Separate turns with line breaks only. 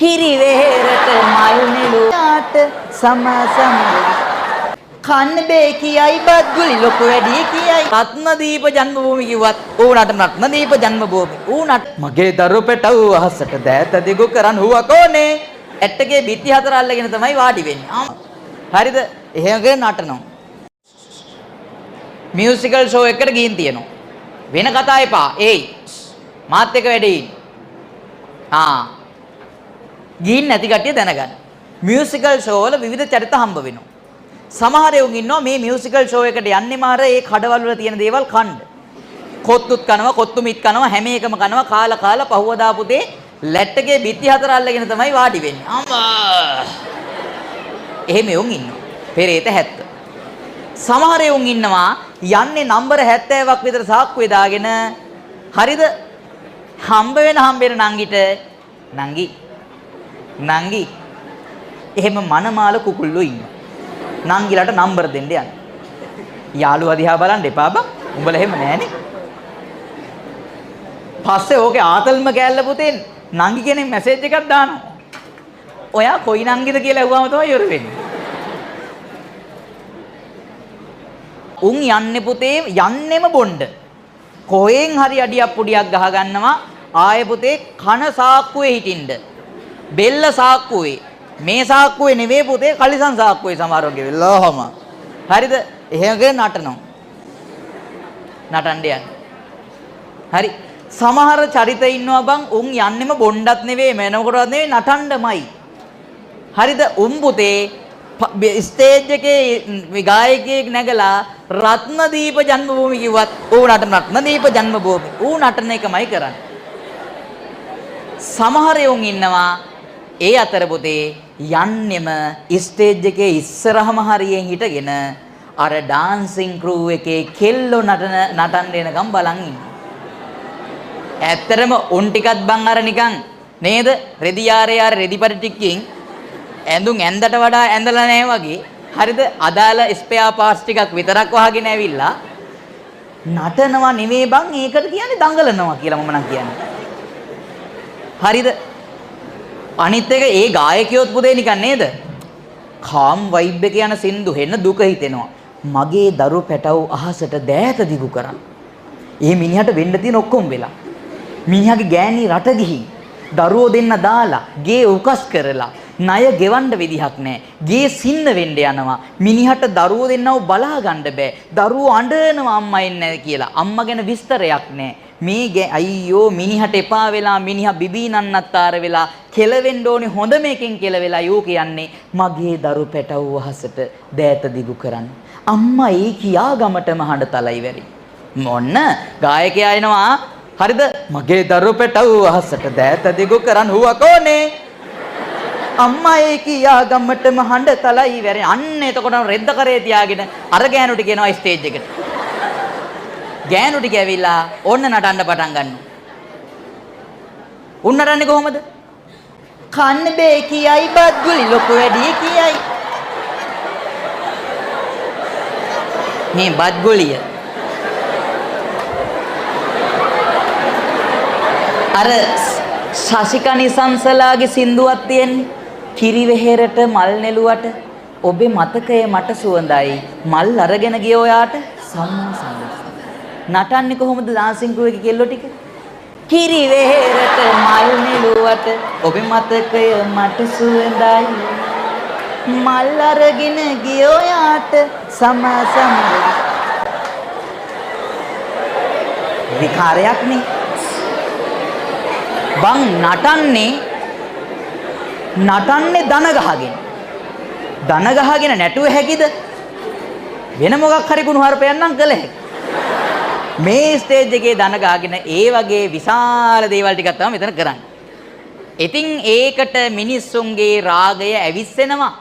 කිරි වෙහෙරට මල් නෙළුවාට සම සම කන්න බේ කියයි බත් ගුලි ලොකු වැඩි කියයි රත්නදීප ජන්මභූමි කිව්වත් ඌනට රත්නදීප ජන්මභූමි ඌනට මගේ දරුව පෙටව අහසට දෑත දිගු කරන් හුව කොනේ ඇට්ටගේ බිත්ති හතර අල්ලගෙන තමයි වාඩි වෙන්නේ හරිද එහෙමගෙන නටනවා මියුසිකල් ෂෝ එකකට ගිහින් තියෙනවා වෙන කතා එපා ඒයි මාත් එක වැඩේ ගිහින් නැති කට්ටිය දැනගන්න මියුසිකල් ෂෝ වල විවිධ චරිත හම්බ වෙනවා සමහර එවුන් ඉන්නවා මේ මියුසිකල් ෂෝ එකට යන්නේ මාර ඒ කඩවල වල තියෙන දේවල් කන්න. කොත්තුත් කනවා, කොත්තු මිත් කනවා, හැම එකම කනවා, කාලා කාලා පහුවදා පුතේ ලැට්ටගේ බිත්ති හතර අල්ලගෙන තමයි වාඩි වෙන්නේ. අම්මා. එහෙම එවුන් ඉන්නවා. පෙරේත 70. සමහර එවුන් ඉන්නවා යන්නේ නම්බර 70ක් විතර සාක්කුවේ දාගෙන හරිද? හම්බ වෙන නංගිට නංගි එහෙම මනමාල කුකුල්ලෝ ඉන්නවා. නංගිලට නම්බර දෙන්න යන්න. යාළුවා දිහා බලන්න එපා බං. උඹලා එහෙම නෑනේ. පස්සේ ඕකේ ආතල්ම කෑල්ල පුතේ නංගි කෙනෙක් මැසේජ් එකක් දානවා. ඔයා කොයි නංගිද කියලා ඇහුවාම තමයි යොර වෙන්නේ. උන් යන්නේ පුතේ යන්නෙම බොණ්ඩ. කොහෙන් හරි අඩියක් පුඩියක් ගහ ගන්නවා. ආයේ පුතේ කන සාක්කුවේ හිටින්න. බෙල්ල සාක්කුවේ මේ සාක්කුවේ නෙවෙයි පුතේ කලිසම් සාක්කුවේ සමහර වගේ වෙලාවම හරිද එහෙමගෙන නටනවා නටන්න යන්නේ හරි සමහර චරිත ඉන්නවා බං උන් යන්නෙම බොණ්ඩත් නෙවෙයි මනකොටවත් නෙවෙයි නටන්නමයි හරිද උන් පුතේ ස්ටේජ් එකේ ගායකයෙක් නැගලා රත්නදීප ජන්මභූමි කිව්වත් ඌ නටන රත්නදීප ජන්මභූමි ඌ නටන එකමයි කරන්නේ සමහර උන් ඉන්නවා ඒ අතර පුතේ යන්නෙම ස්ටේජ් එකේ ඉස්සරහම හරියෙන් හිටගෙන අර ඩාන්සින් ක්‍රූ එකේ කෙල්ලෝ නටන්න එනකම් බලන් ඉන්නවා. ඇත්තටම උන් ටිකක් බං අර නිකන් නේද? රෙදි යාරේ රෙදිපටි ටිකකින් ඇඳුම් ඇඳට වඩා ඇඳලා නැහැ වගේ. හරිද? අදාළ ස්පෙයා පාර්ට්ස් ටිකක් විතරක් වහගෙන ඇවිල්ලා නටනවා නෙවෙයි බං ඒකට කියන්නේ දඟලනවා කියලා මම නම් කියන්නේ. හරිද? අනිත් එක ඒ ගායකයොත් පුතේ නිකන් නේද? කාම් වයිබ් එක යන සින්දු හෙන්න දුක හිතෙනවා. මගේ දරු පැටව අහසට දෑත දිගු කරන්. ඒ මිනිහට වෙන්න තියෙන ඔක්කොම වෙලා. මිනිහාගේ ගෑණි රට ගිහින් දරුවෝ දෙන්න දාලා ගේ උකස් කරලා ණය ගෙවන්න විදිහක් නැහැ. ගේ සින්න වෙන්න යනවා. මිනිහට දරුවෝ දෙන්නව බලා ගන්න බෑ. දරුවෝ අඬනවා අම්මා එන්නේ කියලා. අම්මා ගැන විස්තරයක් නැහැ. මේ අයියෝ මිනිහට එපා වෙලා මිනිහා බිබී නන්නත්තර වෙලා කෙලවෙන්න ඕනේ හොඳ මේකෙන් කෙලවෙලා යෝ කියන්නේ මගේ දරු පැටව වහසට දෑත දිගු කරන්න අම්මා ඒ කියා ගමටම හඬ තලයි වැරි මොන්න ගායකයා එනවා හරිද මගේ දරු පැටව වහසට දෑත දිගු කරන්න හුව කොනේ අම්මා ඒ කියා ගමටම හඬ තලයි වැරි අන්න එතකොට රෙද්ද කරේ තියාගෙන අර ගෑනුට කියනවා ස්ටේජ් එකට ගෑනු ටික ඇවිල්ලා ඕන්න නටන්න පටන් ගන්නවා. උන් නටන්නේ කොහමද? කන්න බේ කියයි බත් ගුලි ලොකු වැඩි කියයි. මේ බත් ගුලිය. අර ශාසිකනි සංසලාගේ සින්දුවක් තියෙන්නේ. කිරි වෙහෙරට මල් නෙළුවට ඔබේ මතකයේ මට සුවඳයි. මල් අරගෙන ගිය ඔයාට සම්මා නටන්නේ කොහොමද ඩාන්සින් ක්‍රූ එකේ කෙල්ලෝ ටික? කිරි වෙහෙරට මල් නෙළුවට ඔබේ මතකය මට සුවඳයි. මල් අරගෙන ගියෝ යාට සම සම විකාරයක් නේ. බං නටන්නේ දන ගහගෙන. දන ගහගෙන නැටුව හැකිද? වෙන මොකක් හරි කුණු හarpයක් නම් කළ හැකියි. මේ ස්ටේජ් එකේ දන ගාගෙන ඒ වගේ විශාල දේවල් ටිකක් තමයි මෙතන කරන්නේ. ඉතින් ඒකට මිනිස්සුන්ගේ රාගය ඇවිස්සෙනවා.